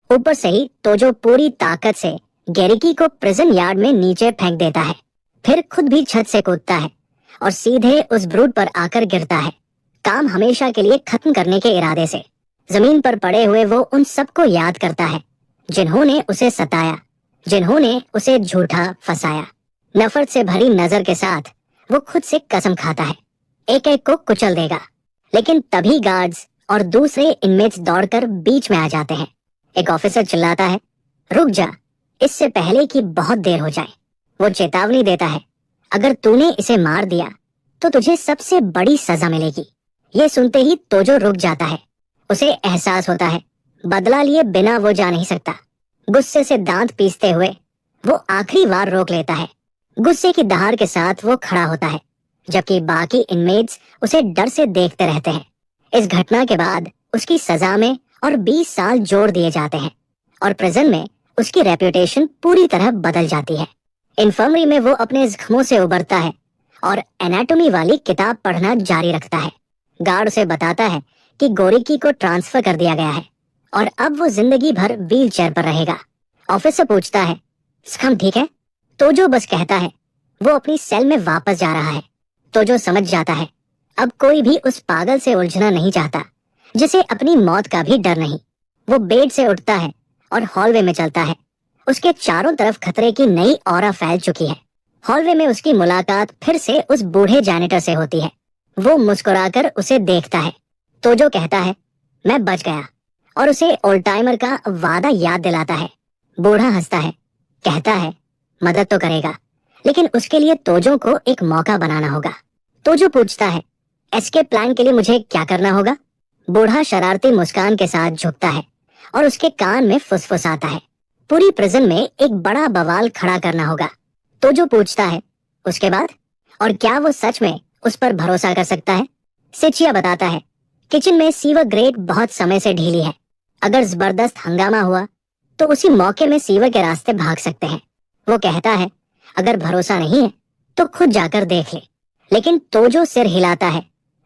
ऊपर से ही तोजो पूरी ताकत से गेरिकी को प्रिजन यार्ड में नीचे फेंक देता है। फिर खुद भी छत से कूदता है और सीधे उस ब्रूड पर आकर गिरता है, काम हमेशा के लिए खत्म करने के इरादे से। जमीन पर पड़े हुए वो उन सबको याद करता है जिन्होंने उसे सताया, जिन्होंने उसे झूठा फंसाया। नफरत से भरी नजर के साथ वो खुद से कसम खाता है एक एक को कुचल देगा। लेकिन तभी गार्ड्स और दूसरे इनमेट्स दौड़कर बीच में आ जाते हैं। एक ऑफिसर चिल्लाता है, रुक जा, इससे पहले कि बहुत देर हो जाए। वो चेतावनी देता है, अगर तूने इसे मार दिया तो तुझे सबसे बड़ी सजा मिलेगी। ये सुनते ही तोजो रुक जाता है। उसे एहसास होता है बदला लिए बिना वो जा नहीं सकता। गुस्से से दांत पीसते हुए वो आखिरी बार रोक लेता है। गुस्से की दहाड़ के साथ वो खड़ा होता है, जबकि बाकी इनमेट्स उसे डर से देखते रहते हैं। इस घटना के बाद उसकी सजा में और 20 साल जोड़ दिए जाते हैं और प्रिजन में उसकी रेपुटेशन पूरी तरह बदल जाती है। इन्फर्मरी में वो अपने जख्मों से उबरता है और एनाटॉमी वाली किताब पढ़ना जारी रखता है। गार्ड उसे बताता है कि गोरिकी को ट्रांसफर कर दिया गया है और अब वो जिंदगी भर व्हील चेयर पर रहेगा। ऑफिसर पूछता है, जख्म ठीक है? तोजो बस कहता है वो अपनी सेल में वापस जा रहा है। तोजो समझ जाता है अब कोई भी उस पागल से उलझना नहीं चाहता जिसे अपनी मौत का भी डर नहीं। वो बेड से उठता है और हॉलवे में चलता है। उसके चारों तरफ खतरे की नई ऑरा फैल चुकी है। हॉलवे में उसकी मुलाकात फिर से उस बूढ़े जैनिटर से होती है। वो मुस्कुराकर उसे देखता है। तोजो कहता है, मैं बच गया, और उसे ओल्ड टाइमर का वादा याद दिलाता है। बूढ़ा हंसता है, कहता है मदद तो करेगा, लेकिन उसके लिए तोजो को एक मौका बनाना होगा। तोजो पूछता है, एस्केप प्लान के लिए मुझे क्या करना होगा? बूढ़ा शरारती मुस्कान के साथ झुकता है और उसके कान में फुसफुसाता है, पूरी प्रिजन में एक बड़ा बवाल खड़ा करना होगा। तोजो पूछता है, उसके बाद? और क्या वो सच में उस पर भरोसा कर सकता है? सिचिया बताता है, किचन में सीवर ग्रेट बहुत समय से ढीली है। अगर जबरदस्त हंगामा हुआ तो उसी मौके में सीवर के रास्ते भाग सकते हैं। वो कहता है, अगर भरोसा नहीं है तो खुद जाकर देख ले। लेकिन तोजो सिर हिलाता है,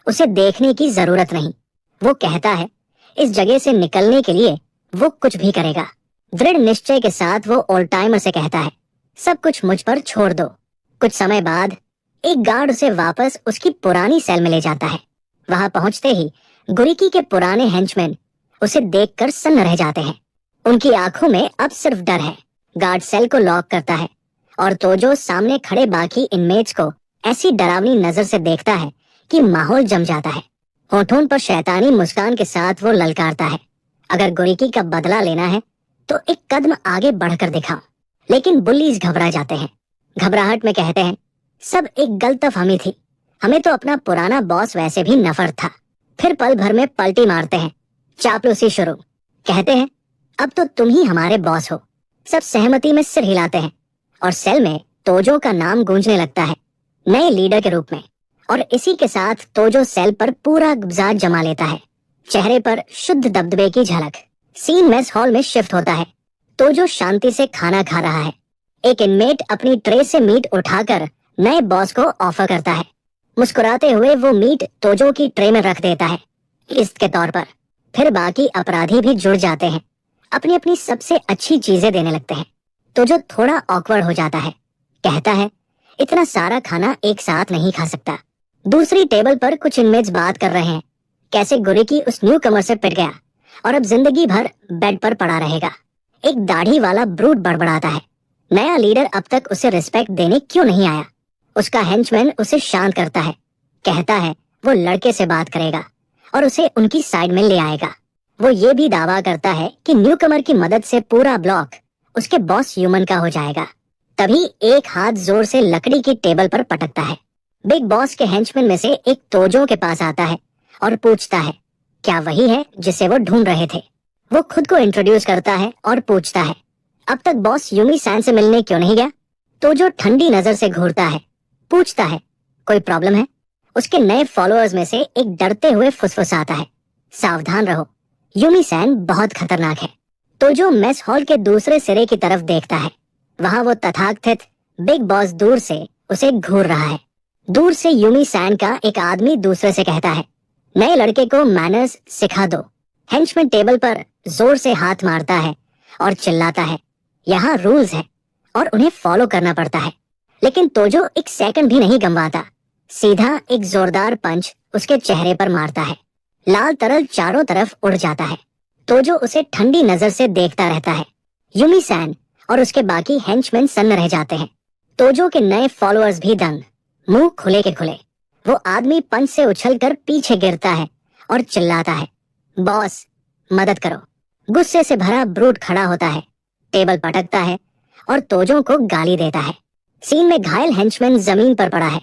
उसे देखने की जरूरत नहीं। वो कहता है इस जगह से निकलने के लिए वो कुछ भी करेगा। दृढ़ निश्चय के साथ वो ओल्ड टाइमर से कहता है, सब कुछ मुझ पर छोड़ दो। कुछ समय बाद एक गार्ड उसे वापस उसकी पुरानी सेल में ले जाता है। वहां पहुंचते ही गुरिकी के पुराने हेंचमैन उसे देखकर सन्न रह जाते हैं। उनकी आंखों में अब सिर्फ डर है। गार्ड सेल को लॉक करता है और तोजो सामने खड़े बाकी इनमेट्स को ऐसी डरावनी नजर से देखता है कि माहौल जम जाता है। होठों पर शैतानी मुस्कान के साथ वो ललकारता है, अगर गुरिकी का बदला लेना है तो एक कदम आगे बढ़कर दिखाओ। लेकिन बुल्लीज घबरा जाते हैं। घबराहट में कहते हैं, सब एक गलतफहमी थी, हमें तो अपना पुराना बॉस वैसे भी नफरत था। फिर पल भर में पलटी मारते हैं, चापलूसी शुरू। कहते हैं, अब तो तुम ही हमारे बॉस हो। सब सहमति में सिर हिलाते हैं और सेल में तोजो का नाम गूंजने लगता है नए लीडर के रूप में। और इसी के साथ तोजो सेल पर पूरा गुब्जात जमा लेता है, चेहरे पर शुद्ध दबदबे की झलक। सीन मेस हॉल में शिफ्ट होता है। तोजो शांति से खाना खा रहा है। एक इनमेट अपनी ट्रे से मीट उठाकर नए बॉस को ऑफर करता है। मुस्कुराते हुए वो मीट तोजो की ट्रे में रख देता है, किस्त के तौर पर। फिर बाकी अपराधी भी जुड़ जाते हैं, अपनी अपनी सबसे अच्छी चीजें देने लगते हैं। तोजो थोड़ा ऑकवर्ड हो जाता है, कहता है, इतना सारा खाना एक साथ नहीं खा सकता। दूसरी टेबल पर कुछ इनमेट्स बात कर रहे हैं, कैसे गुरिकी उस न्यू कमर से पिट गया और अब जिंदगी भर बेड पर पड़ा रहेगा। एक दाढ़ी वाला ब्रूड बड़बड़ाता है, नया लीडर अब तक उसे रिस्पेक्ट देने क्यों नहीं आया। उसका हेंचमैन उसे शांत करता है, कहता है वो लड़के से बात करेगा और उसे उनकी साइड में ले आएगा। वो ये भी दावा करता है कि न्यू कमर की मदद से पूरा ब्लॉक उसके बॉस ह्यूमन का हो जाएगा। तभी एक हाथ जोर से लकड़ी की टेबल पर पटकता है। बिग बॉस के हेंचमैन में से एक तोजो के पास आता है और पूछता है, क्या वही है जिसे वो ढूंढ रहे थे? वो खुद को इंट्रोड्यूस करता है और पूछता है, अब तक बॉस यूमी सैन से मिलने क्यों नहीं गया? तोजो ठंडी नजर से घूरता है, पूछता है, कोई प्रॉब्लम है? उसके नए फॉलोअर्स में से एक डरते हुए फुसफुसाता है, सावधान रहो, यूमी सैन बहुत खतरनाक है। तोजो मेस हॉल के दूसरे सिरे की तरफ देखता है। वहां वो तथाकथित बिग बॉस दूर से उसे घूर रहा है। दूर से यूमी सैन का एक आदमी दूसरे से कहता है, नए लड़के को मैनर्स सिखा दो। हेंचमैन टेबल पर जोर से हाथ मारता है और चिल्लाता है, यहाँ रूल्स है और उन्हें फॉलो करना पड़ता है। लेकिन तोजो एक सेकंड भी नहीं गंवाता, सीधा एक जोरदार पंच उसके चेहरे पर मारता है। लाल तरल चारों तरफ उड़ जाता है। तोजो उसे ठंडी नजर से देखता रहता है। यूमी सैन और उसके बाकी हेंचमैन सन्न रह जाते हैं। तोजो के नए फॉलोअर्स भी दंग, मुंह खुले के खुले। वो आदमी पंच से उछलकर पीछे गिरता है और चिल्लाता है, बॉस मदद करो। गुस्से से भरा ब्रूट खड़ा होता है, टेबल पटकता है और तोजो को गाली देता है। सीन में घायल हेंचमैन जमीन पर पड़ा है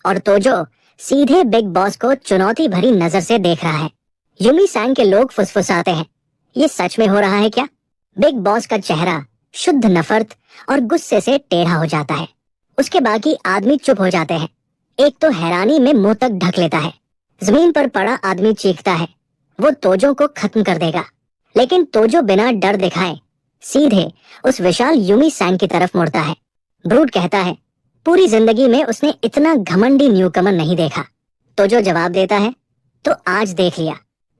और तोजो सीधे बिग बॉस को चुनौती भरी नजर से देख रहा है। यूमी सैंग के लोग फुसफुसाते हैं, ये सच में हो रहा है क्या? बिग बॉस का चेहरा शुद्ध नफरत और गुस्से से टेढ़ा हो जाता है। उसके बाकी आदमी चुप हो जाते हैं। एक तो हैरानी में मुंह तक ढक लेता है। जमीन पर पड़ा आदमी चीखता है, वो तोजो को खत्म कर देगा। लेकिन तोजो बिना डर दिखाए सीधे उस विशाल यूमी सैंग की तरफ मुड़ता है। ब्रूट कहता है, पूरी जिंदगी में उसने इतना घमंडी न्यूकमर नहीं देखा। तोजो जवाब देता है, तो आज देख लिया।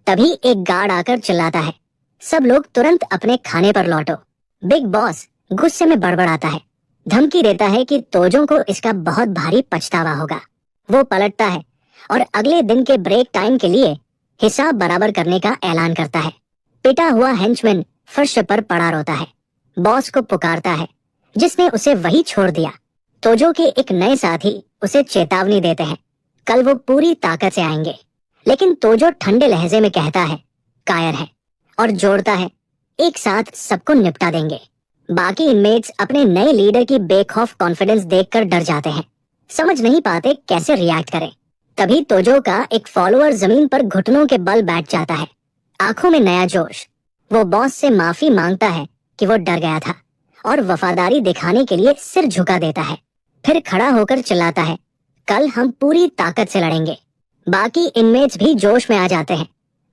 तभी एक गार्ड आकर चिल्लाता है, सब लोग तुरंत अपने खाने पर लौटो। बिग बॉस गुस्से में बड़बड़ाता है, धमकी देता है कि तोजो को इसका बहुत भारी पछतावा होगा। वो पलटता है और अगले दिन के ब्रेक टाइम के लिए हिसाब बराबर करने का ऐलान करता है। पिटा हुआ हेंचमैन फर्श पर पड़ा रोता है, बॉस को पुकारता है जिसने उसे वही छोड़ दिया। तोजो के एक नए साथी उसे चेतावनी देते हैं, कल वो पूरी ताकत से आएंगे। लेकिन तोजो ठंडे लहजे में कहता है, कायर है, और जोड़ता है, एक साथ सबको निपटा देंगे। बाकी इनमेट्स अपने नए लीडर की बेखौफ कॉन्फिडेंस देखकर डर जाते हैं, समझ नहीं पाते कैसे रिएक्ट करें। तभी तोजो का एक फॉलोअर जमीन पर घुटनों के बल बैठ जाता है, आंखों में नया जोश। वो बॉस से माफी मांगता है कि वो डर गया था और वफादारी दिखाने के लिए सिर झुका देता है। फिर खड़ा होकर चिल्लाता है, कल हम पूरी ताकत से लड़ेंगे। बाकी इनमेट्स भी जोश में आ जाते हैं,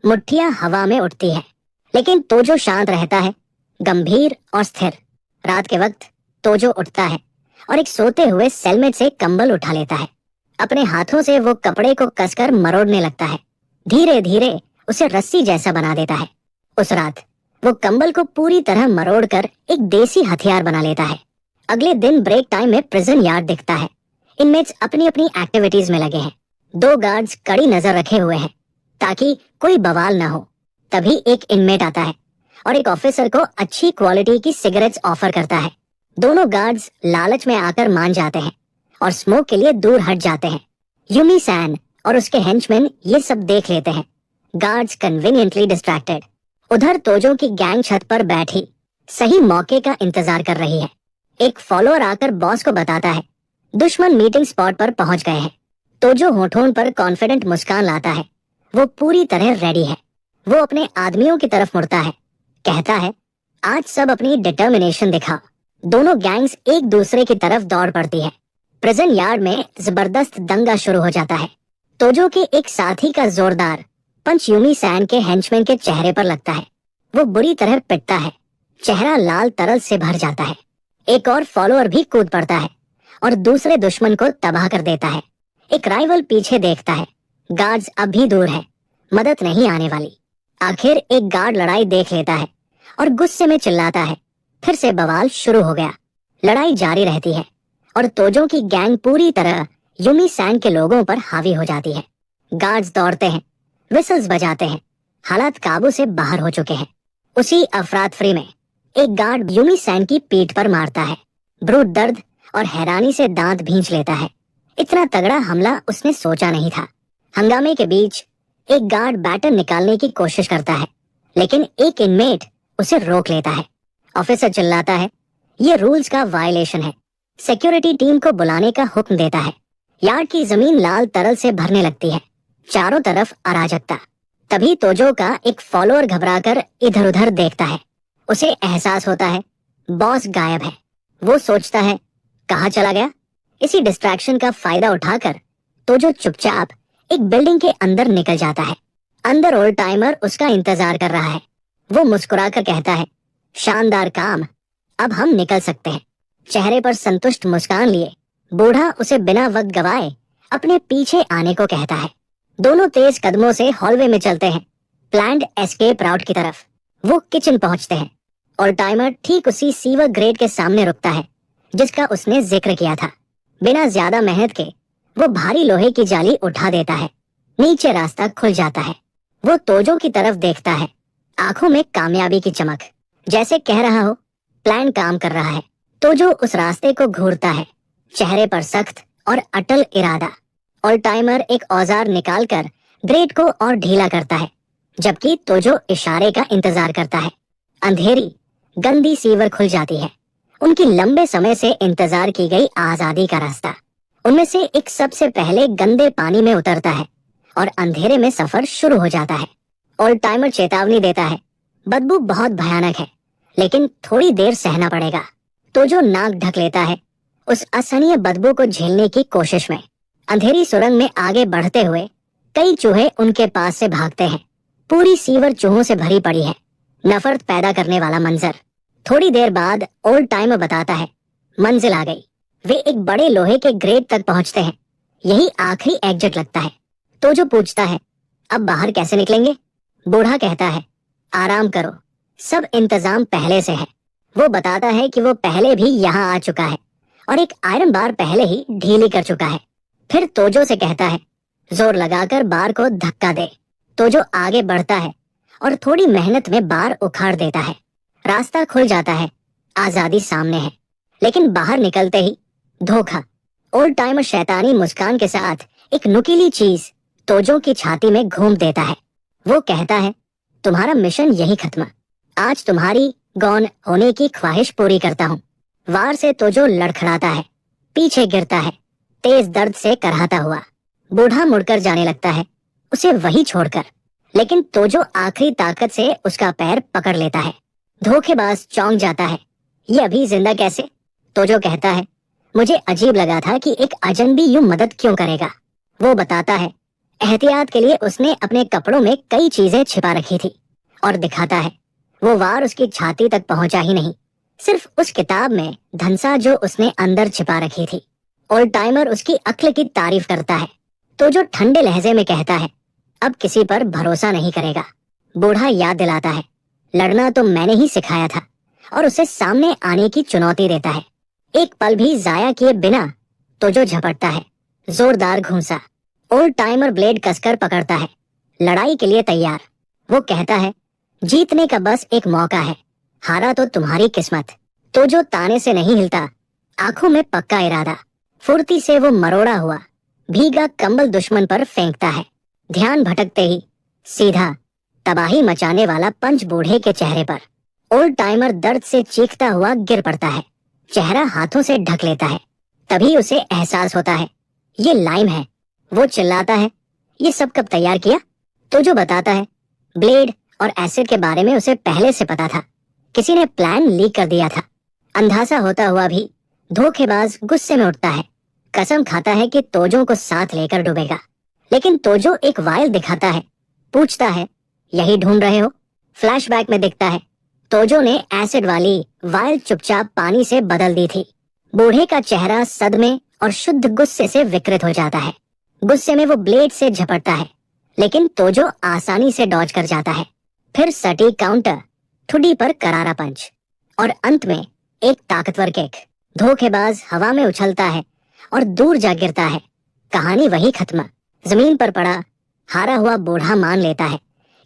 मुट्ठियां हवा में उठती है। लेकिन तोजो शांत रहता है, गंभीर और स्थिर। रात के वक्त तोजो उठता है और एक सोते हुए सेलमेट से कंबल उठा लेता है। अपने हाथों से वो कपड़े को कसकर मरोड़ने लगता है, धीरे धीरे उसे रस्सी जैसा बना देता है। उस रात वो कंबल को पूरी तरह मरोड़कर एक देसी हथियार बना लेता है। अगले दिन ब्रेक टाइम में प्रिजन यार्ड दिखता है। इनमेट्स अपनी अपनी एक्टिविटीज में लगे हैं। 2 गार्ड्स कड़ी नजर रखे हुए हैं ताकि कोई बवाल ना हो। तभी एक इनमेट आता है और एक ऑफिसर को अच्छी क्वालिटी की सिगरेट्स ऑफर करता है। दोनों गार्ड्स लालच में आकर मान जाते हैं और स्मोक के लिए दूर हट जाते हैं। यूमी सैन और उसके हेंचमैन ये सब देख लेते हैं, गार्ड्स कन्वीनियंटली डिस्ट्रैक्टेड। उधर तोजो की गैंग छत पर बैठी सही मौके का इंतजार कर रही है। एक फॉलोअर आकर बॉस को बताता है, दुश्मन मीटिंग स्पॉट पर पहुंच गए हैं। तोजो होठों पर कॉन्फिडेंट मुस्कान लाता है, वो पूरी तरह रेडी है। वो अपने आदमियों की तरफ मुड़ता है, कहता है, आज सब अपनी डिटर्मिनेशन दिखाओ। दोनों गैंग्स एक दूसरे की तरफ दौड़ पड़ती है। प्रिजन यार्ड में जबरदस्त दंगा शुरू हो जाता है। तोजो के एक साथी का जोरदार पंच यूमी सैन के हेंचमैन के चेहरे पर लगता है। वो बुरी तरह पिटता है, चेहरा लाल तरल से भर जाता है। एक और फॉलोअर भी कूद पड़ता है और दूसरे दुश्मन को तबाह कर देता है। एक राइवल पीछे देखता है, गार्ड्स अब भी दूर है, मदद नहीं आने वाली। आखिर एक गार्ड लड़ाई देख लेता है और गुस्से में चिल्लाता है, फिर से बवाल शुरू हो गया। लड़ाई जारी रहती है और तोजो की गैंग पूरी तरह यूमी सैंग के लोगों पर हावी हो जाती है। गार्ड्स दौड़ते हैं, विसल्स बजाते हैं, हालात काबू से बाहर हो चुके हैं। उसी अफरातफरी में एक गार्ड यूमी सैंग की पीठ पर मारता है। ब्रूट दर्द और हैरानी से दांत भींच लेता है, इतना तगड़ा हमला उसने सोचा नहीं था। हंगामे के बीच एक गार्ड बैटन निकालने की कोशिश करता है, लेकिन एक इनमेट उसे रोक लेता है। ऑफिसर चिल्लाता है, ये रूल्स का वायलेशन है। सिक्योरिटी टीम को बुलाने का हुक्म देता है। यार्ड की जमीन लाल तरल से भरने लगती है, चारों तरफ अराजकता। तभी तोजो का एक फॉलोअर घबराकर इधर उधर देखता है। उसे एहसास होता है बॉस गायब है। वो सोचता है, कहाँ चला गया? इसी डिस्ट्रैक्शन का फायदा उठाकर तोजो चुपचाप एक बिल्डिंग के अंदर निकल जाता है। अंदर ओल्ड टाइमर उसका इंतजार कर रहा है। वो मुस्कुराकर कहता है, शानदार काम, अब हम निकल सकते हैं। चेहरे पर संतुष्ट मुस्कान लिए बूढ़ा उसे बिना वक्त गवाए अपने पीछे आने को कहता है। दोनों तेज कदमों से हॉलवे में चलते हैं, प्लान्ड एस्केप राउट की तरफ। वो किचन पहुंचते हैं। और टाइमर ठीक उसी सीवर ग्रेट के सामने रुकता है जिसका उसने जिक्र किया था। बिना ज्यादा मेहनत के वो भारी लोहे की जाली उठा देता है। नीचे रास्ता खुल जाता है। वो तोजो की तरफ देखता है, आंखों में कामयाबी की चमक, जैसे कह रहा हो प्लान काम कर रहा है। तोजो उस रास्ते को घूरता है, चेहरे पर सख्त और अटल इरादा। और टाइमर एक औजार निकालकर ग्रेट को और ढीला करता है, जबकि तोजो इशारे का इंतजार करता है। अंधेरी गंदी सीवर खुल जाती है। उनकी लंबे समय से इंतजार की गई आजादी का रास्ता। उनमें से एक सबसे पहले गंदे पानी में उतरता है और अंधेरे में सफर शुरू हो जाता है। और टाइमर चेतावनी देता है, बदबू बहुत भयानक है, लेकिन थोड़ी देर सहना पड़ेगा। तोजो नाक ढक लेता है, उस असहनीय बदबू को झेलने की कोशिश में। अंधेरी सुरंग में आगे बढ़ते हुए कई चूहे उनके पास से भागते हैं। पूरी सीवर चूहों से भरी पड़ी है, नफरत पैदा करने वाला मंजर। थोड़ी देर बाद ओल्ड टाइमर बताता है, मंजिल आ गई। वे एक बड़े लोहे के ग्रेट तक पहुंचते हैं। यही आखिरी एग्जिट लगता है। तो जो पूछता है, अब बाहर कैसे निकलेंगे? बूढ़ा कहता है, आराम करो, सब इंतजाम पहले से है। वो बताता है कि वो पहले भी यहाँ आ चुका है और एक आयरन बार पहले ही ढीली कर चुका है। फिर तोजो से कहता है, जोर लगाकर बार को धक्का दे। तोजो आगे बढ़ता है और थोड़ी मेहनत में बार उखाड़ देता है। रास्ता खुल जाता है, आजादी सामने है। लेकिन बाहर निकलते ही धोखा। ओल्ड टाइमर शैतानी मुस्कान के साथ एक नुकीली चीज तोजो की छाती में घूम देता है। वो कहता है, तुम्हारा मिशन यही खत्म। आज तुम्हारी गौन होने की ख्वाहिश पूरी करता हूँ। वार से तोजो लड़खड़ाता है, पीछे गिरता है, तेज दर्द से कराहता हुआ। बूढ़ा मुड़कर जाने लगता है, उसे वही छोड़कर। लेकिन तोजो आखिरी ताकत से उसका पैर पकड़ लेता है। धोखेबाज चौंक जाता है, ये अभी जिंदा कैसे? तोजो कहता है, मुझे अजीब लगा था कि एक अजनबी यूं मदद क्यों करेगा। वो बताता है, एहतियात के लिए उसने अपने कपड़ों में कई चीजें छिपा रखी थी। और दिखाता है, वो वार उसकी छाती तक पहुंचा ही नहीं, सिर्फ उस किताब में धनसा जो उसने अंदर छिपा रखी थी। ओल्ड टाइमर उसकी अक्ल की तारीफ करता है। तो जो ठंडे लहजे में कहता है, अब किसी पर भरोसा नहीं करेगा। बूढ़ा याद दिलाता है, लड़ना तो मैंने ही सिखाया था, और उसे सामने आने की चुनौती देता है। एक पल भी जाया किए बिना तो जो झपटता है, जोरदार घूंसा। ओल्ड टाइमर ब्लेड कसकर पकड़ता है, लड़ाई के लिए तैयार। वो कहता है, जीतने का बस एक मौका है, हारा तो तुम्हारी किस्मत। तो जो ताने से नहीं हिलता, आंखों में पक्का इरादा। फुर्ती से वो मरोड़ा हुआ भीगा कंबल दुश्मन पर फेंकता है। ध्यान भटकते ही सीधा तबाही मचाने वाला पंच बूढ़े के चेहरे पर। ओल्ड टाइमर दर्द से चीखता हुआ गिर पड़ता है, चेहरा हाथों से ढक लेता है। तभी उसे एहसास होता है, ये लाइम है। वो चिल्लाता है, ये सब कब तैयार किया? तो जो बताता है, ब्लेड और एसिड के बारे में उसे पहले से पता था, किसी ने प्लान लीक कर दिया था। अंधासा होता हुआ भी धोखेबाज गुस्से में उठता है, कसम खाता है कि तोजो को साथ लेकर डूबेगा। लेकिन तोजो एक वायल दिखाता है, पूछता है, यही ढूंढ रहे हो? फ्लैशबैक में दिखता है, तोजो ने एसिड वाली वायल चुपचाप पानी से बदल दी थी। बूढ़े का चेहरा सदमे और शुद्ध गुस्से से विकृत हो जाता है। गुस्से में वो ब्लेड से झपटता है, लेकिन तोजो आसानी से डॉज कर जाता है। फिर सटीक काउंटर, ठुड्डी पर करारा पंच, और अंत में एक ताकतवर किक। धोखेबाज हवा में उछलता है और दूर जा गिरता है। कहानी वही खत्म। जमीन पर पड़ा हारा हुआ बूढ़ा मान लेता है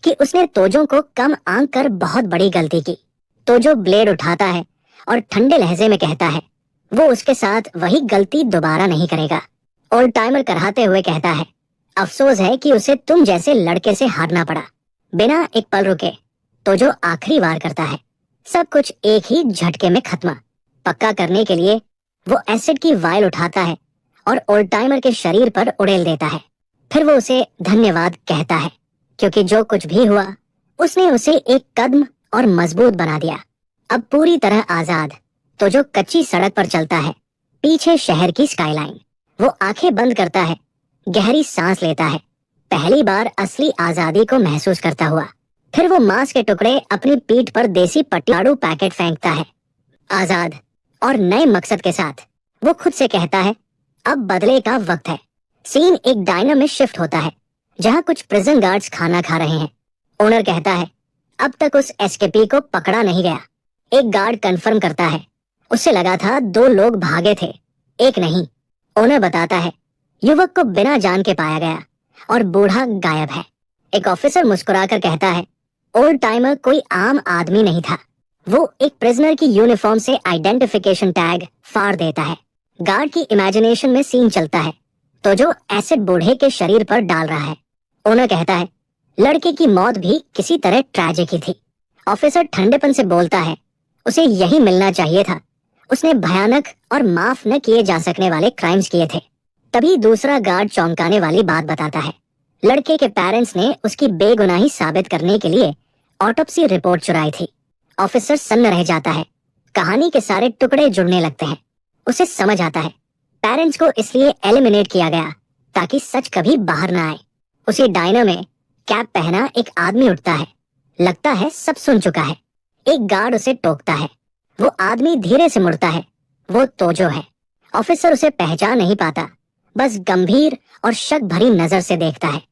कि उसने तोजो को कम आंक कर बहुत बड़ी गलती की। तोजो ब्लेड उठाता है और ठंडे लहजे में कहता है, वो उसके साथ वही गलती दोबारा नहीं करेगा। ओल्ड टाइमर कराहते हुए कहता है, अफसोस है कि उसे तुम जैसे लड़के से हारना पड़ा। बिना एक पल रुके तोजो आखिरी वार करता है, सब कुछ एक ही झटके में खत्म। पक्का करने के लिए वो एसिड की वायल उठाता है और ओल्ड टाइमर के शरीर पर उड़ेल देता है। फिर वो उसे धन्यवाद कहता है, क्योंकि जो कुछ भी हुआ उसने उसे एक कदम और मजबूत बना दिया। अब पूरी तरह आजाद तो जो कच्ची सड़क पर चलता है, पीछे शहर की स्काईलाइन। वो आंखें बंद करता है, गहरी सांस लेता है, पहली बार असली आजादी को महसूस करता हुआ। फिर वो मांस के टुकड़े अपनी पीठ पर देसी पट्टी पैकेट फेंकता है। आजाद और नए मकसद के साथ वो खुद से कहता है, अब बदले का वक्त है। सीन एक डायनर में शिफ्ट होता है, जहाँ कुछ प्रिजन गार्ड्स खाना खा रहे हैं। ओनर कहता है, अब तक उस एस्केपी को पकड़ा नहीं गया। एक गार्ड कंफर्म करता है, उससे लगा था 2 लोग भागे थे, एक नहीं। ओनर बताता है युवक को बिना जान के पाया गया और बूढ़ा गायब है। एक ऑफिसर मुस्कुराकर कहता है ओल्ड टाइमर कोई आम आदमी नहीं था, वो एक प्रिजनर की यूनिफॉर्म से आइडेंटिफिकेशन टैग फाड़ देता है। गार्ड की इमेजिनेशन में सीन चलता है तो जो एसिड बूढ़े के शरीर पर डाल रहा है। ओनर कहता है लड़के की मौत भी किसी तरह ट्रेजिक ही थी। ऑफिसर ठंडेपन से बोलता है उसे यही मिलना चाहिए था, उसने भयानक और माफ न किए जा सकने वाले क्राइम्स किए थे। तभी दूसरा गार्ड चौंकाने वाली बात बताता है, लड़के के पेरेंट्स ने उसकी बेगुनाही साबित करने के लिए ऑटोप्सी रिपोर्ट चुराई थी। ऑफिसर सन्न रह जाता है, कहानी के सारे टुकड़े जुड़ने लगते हैं। उसे समझ आता है पेरेंट्स को इसलिए एलिमिनेट किया गया ताकि सच कभी बाहर ना आए। उसी डायनर में कैप पहना एक आदमी उठता है, लगता है सब सुन चुका है। एक गार्ड उसे टोकता है, वो आदमी धीरे से मुड़ता है, वो तोजो है। ऑफिसर उसे पहचान नहीं पाता, बस गंभीर और शक भरी नजर से देखता है।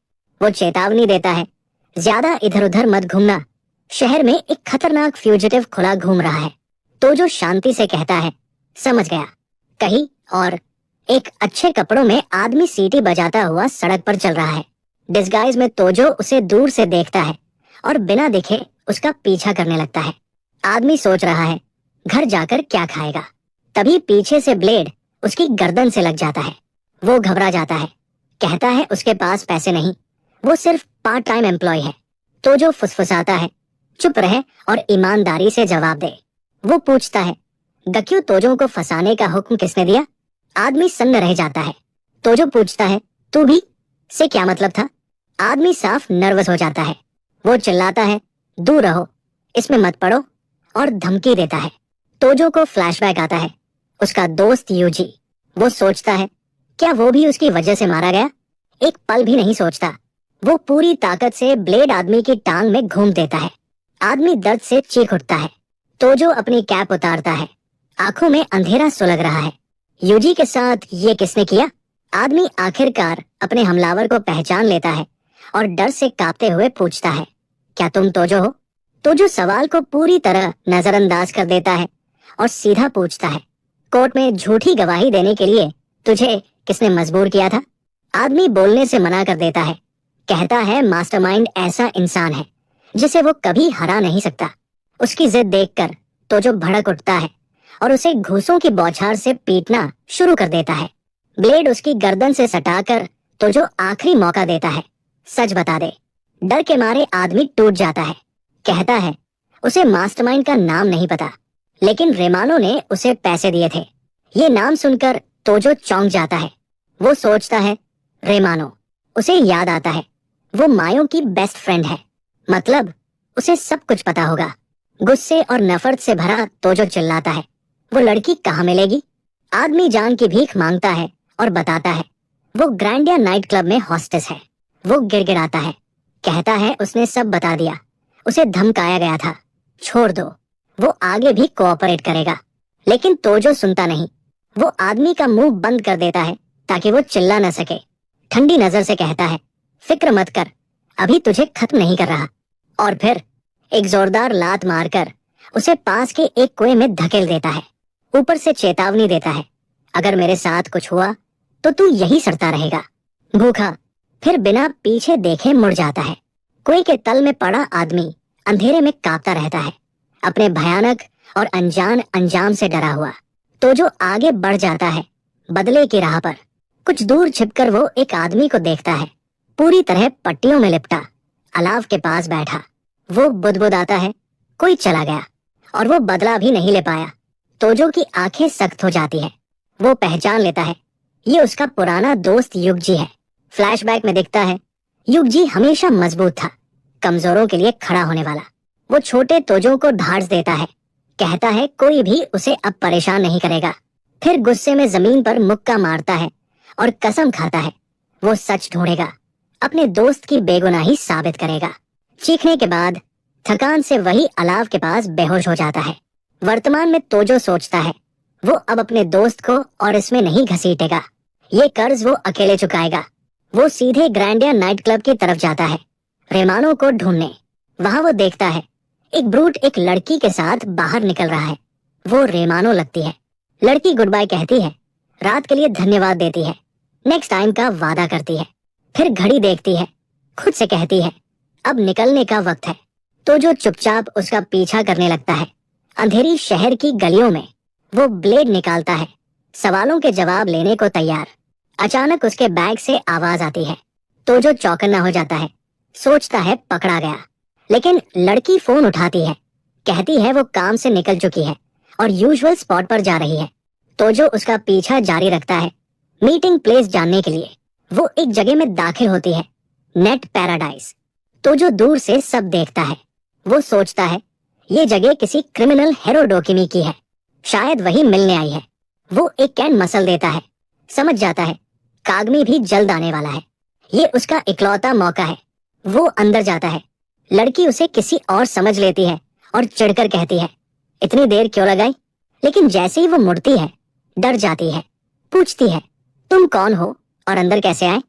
वो चेतावनी देता है ज्यादा इधर उधर मत घूमना, शहर में एक खतरनाक फ्यूजिटिव खुला घूम रहा है। तोजो शांति से कहता है समझ गया। कहीं और एक अच्छे कपड़ों में आदमी सीटी बजाता हुआ सड़क पर चल रहा है। डिस्गाइज में तोजो उसे दूर से देखता है और बिना देखे उसका पीछा करने लगता है। आदमी सोच रहा है घर जाकर क्या खाएगा। तभी पीछे से ब्लेड उसकी गर्दन से लग जाता है। वो घबरा जाता है, कहता है उसके पास पैसे नहीं, वो सिर्फ पार्ट टाइम एम्प्लॉय है। तोजो फुसफुसाता है चुप रहे और ईमानदारी से जवाब दे। वो पूछता है गक्यू तोजो को फंसाने का हुक्म किसने दिया। आदमी सन्न रह जाता है। तोजो पूछता है तू भी से क्या मतलब था। आदमी साफ नर्वस हो जाता है। वो चिल्लाता है दूर रहो, इसमें मत पड़ो, और धमकी देता है। तोजो को फ्लैशबैक आता है, उसका दोस्त यूजी। वो सोचता है क्या वो भी उसकी वजह से मारा गया। एक पल भी नहीं सोचता, वो पूरी ताकत से ब्लेड आदमी की टांग में घूम देता है। आदमी दर्द से चीख उठता है। तोजो अपनी कैप उतारता है, आंखों में अंधेरा सुलग रहा है। यूजी के साथ ये किसने किया। आदमी आखिरकार अपने हमलावर को पहचान लेता है और डर से कांपते हुए पूछता है क्या तुम तोजो हो। तोजो सवाल को पूरी तरह नजरअंदाज कर देता है और सीधा पूछता है कोर्ट में झूठी गवाही देने के लिए तुझे किसने मजबूर किया था। आदमी बोलने से मना कर देता है, कहता है मास्टरमाइंड ऐसा इंसान है जिसे वो कभी हरा नहीं सकता। उसकी जिद देखकर तोजो भड़क उठता है और उसे घूंसों की बौछार से पीटना शुरू कर देता है। ब्लेड उसकी गर्दन से सटाकर तोजो आखिरी मौका देता है, सच बता दे। डर के मारे आदमी टूट जाता है, कहता है उसे मास्टरमाइंड का नाम नहीं पता, लेकिन रेमानो ने उसे पैसे दिए थे। ये नाम सुनकर तोजो चौंक जाता है। वो सोचता है रेमानो, उसे याद आता है वो मायो की बेस्ट फ्रेंड है, मतलब उसे सब कुछ पता होगा। गुस्से और नफरत से भरा तोजो चिल्लाता है वो लड़की कहाँ मिलेगी। आदमी जान की भीख मांगता है और बताता है वो ग्रैंडिया नाइट क्लब में हॉस्टेस है। वो गिड़गिड़ाता है, कहता है उसने सब बता दिया, उसे धमकाया गया था, छोड़ दो, वो आगे भी कोऑपरेट करेगा। लेकिन तोजो सुनता नहीं। वो आदमी का मुंह बंद कर देता है ताकि वो चिल्ला न सके। ठंडी नजर से कहता है फिक्र मत कर, अभी तुझे खत्म नहीं कर रहा। और फिर एक जोरदार लात मारकर उसे पास के एक कुएं में धकेल देता है। ऊपर से चेतावनी देता है अगर मेरे साथ कुछ हुआ तो तू यही सड़ता रहेगा। भूखा फिर बिना पीछे देखे मुड़ जाता है। कुएं के तल में पड़ा आदमी अंधेरे में कांपता रहता है, अपने भयानक और अनजान अंजाम से डरा हुआ। तोजो आगे बढ़ जाता है बदले की राह पर। कुछ दूर छिपकर वो एक आदमी को देखता है, पूरी तरह पट्टियों में लिपटा, अलाव के पास बैठा। वो बुदबुदाता है कोई चला गया, और वो बदला भी नहीं ले पाया। तोजो की आंखें सख्त हो जाती है। वो पहचान लेता है ये उसका पुराना दोस्त युगजी है। फ्लैशबैक में दिखता है युगजी हमेशा मजबूत था, कमजोरों के लिए खड़ा होने वाला। वो छोटे तोजो को ढांढस देता है, कहता है कोई भी उसे अब परेशान नहीं करेगा। फिर गुस्से में जमीन पर मुक्का मारता है और कसम खाता है वो सच ढूंढेगा, अपने दोस्त की बेगुनाही साबित करेगा। चीखने के बाद थकान से वही अलाव के पास बेहोश हो जाता है। वर्तमान में तोजो सोचता है वो अब अपने दोस्त को और इसमें नहीं घसीटेगा, ये कर्ज वो अकेले चुकाएगा। वो सीधे ग्रैंडिया नाइट क्लब की तरफ जाता है रेमानो को ढूंढने। वहां वो देखता है एक ब्रूट एक लड़की के साथ बाहर निकल रहा है। वो रेमानो लगती है। लड़की गुड बाय कहती है, रात के लिए धन्यवाद देती है, नेक्स्ट टाइम का वादा करती है। फिर घड़ी देखती है, खुद से कहती है अब निकलने का वक्त है। तो जो चुपचाप उसका पीछा करने लगता है। अंधेरी शहर की गलियों में वो ब्लेड निकालता है, सवालों के जवाब लेने को तैयार। अचानक उसके बैग से आवाज आती है। तो जो चौकन्ना हो जाता है, सोचता है पकड़ा गया। लेकिन लड़की फोन उठाती है, कहती है वो काम से निकल चुकी है और यूजुअल स्पॉट पर जा रही है। तो जो उसका पीछा जारी रखता है मीटिंग प्लेस जानने के लिए। वो एक जगह में दाखिल होती है, नेट पैराडाइज। तो जो दूर से सब देखता है। वो सोचता है ये जगह किसी क्रिमिनल हेरोडोकिमी की है, शायद वही मिलने आई है। वो एक कैन मसल देता है, समझ जाता है कागमी भी जल्द आने वाला है। ये उसका इकलौता मौका है। वो अंदर जाता है। लड़की उसे किसी और समझ लेती है और चिढ़कर कहती है इतनी देर क्यों लगाई। लेकिन जैसे ही वो मुड़ती है डर जाती है, पूछती है तुम कौन हो और अंदर कैसे आए।